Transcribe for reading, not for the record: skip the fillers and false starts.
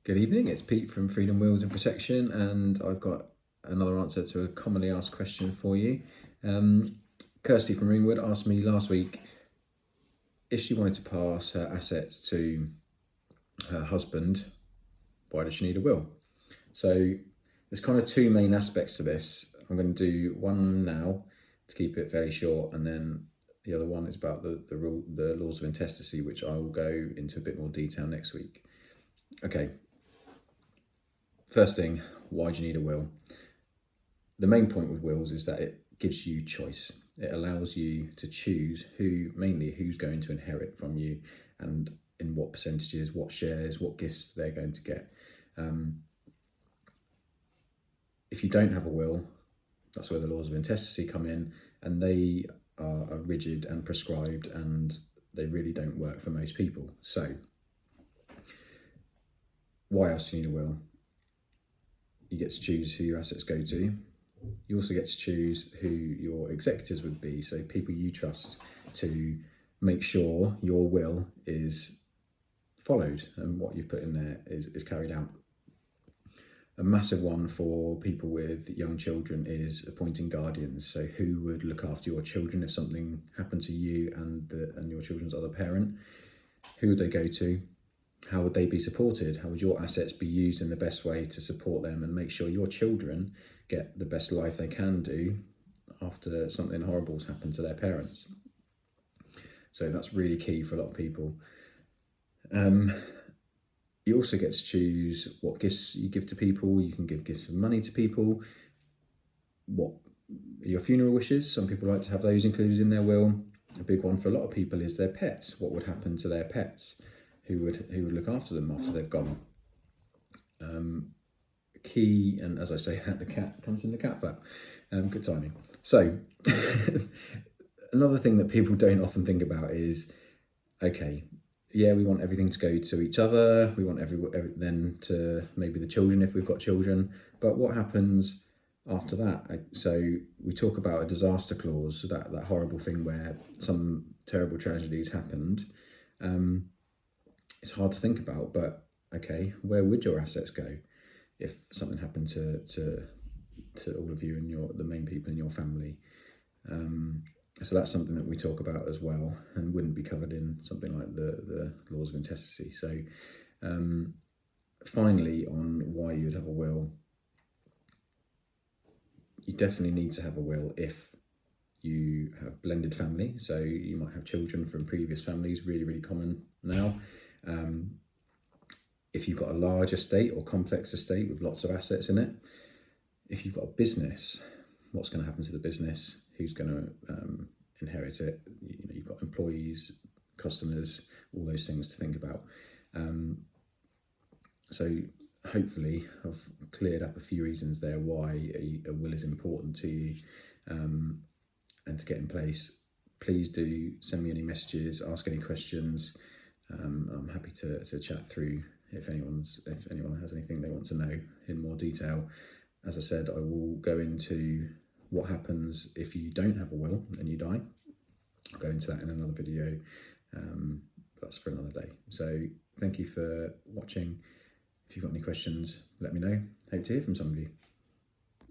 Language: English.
Good evening, it's Pete from Freedom Wills and Protection, and I've got another answer to a commonly asked question for you. Kirsty from Ringwood asked me last week if she wanted to pass her assets to her husband, why does she need a will? So there's kind of two main aspects to this. I'm going to do one now to keep it fairly short, and then the other one is about the laws of intestacy, which I will go into a bit more detail next week. Okay. First thing, why do you need a will? The main point with wills is that it gives you choice. It allows you to choose who's going to inherit from you and in what percentages, what shares, what gifts they're going to get. If you don't have a will, that's where the laws of intestacy come in, and they are rigid and prescribed, and they really don't work for most people. So why else do you need a will? You get to choose who your assets go to. You also get to choose who your executors would be, so people you trust to make sure your will is followed and what you've put in there is carried out. A massive one for people with young children is appointing guardians. So who would look after your children if something happened to you and your children's other parent? Who would they go to? How would they be supported? How would your assets be used in the best way to support them and make sure your children get the best life they can do after something horrible's happened to their parents? So that's really key for a lot of people. You also get to choose what gifts you give to people. You can give gifts of money to people. What your funeral wishes, some people like to have those included in their will. A big one for a lot of people is their pets. What would happen to their pets? Who would look after them after they've gone? Key, and as I say, the cat comes in the cat flap. Good timing. So another thing that people don't often think about is, okay, yeah, we want everything to go to each other. We want then to maybe the children if we've got children. But what happens after that? So we talk about a disaster clause, that horrible thing where some terrible tragedies happened. It's hard to think about, but okay, where would your assets go if something happened to all of you and the main people in your family? So that's something that we talk about as well, and wouldn't be covered in something like the laws of intestacy. So finally, on why you'd have a will, you definitely need to have a will if you have blended family. So you might have children from previous families, really, really common now. If you've got a large estate or complex estate with lots of assets in it. If you've got a business, what's going to happen to the business? Who's going to inherit it? You've got employees, customers, all those things to think about. So hopefully I've cleared up a few reasons there why a will is important to you and to get in place. Please do send me any messages, ask any questions. I'm happy to chat through if anyone has anything they want to know in more detail. As I said, I will go into what happens if you don't have a will and you die. I'll go into that in another video. That's for another day. So thank you for watching. If you've got any questions, let me know. Hope to hear from some of you.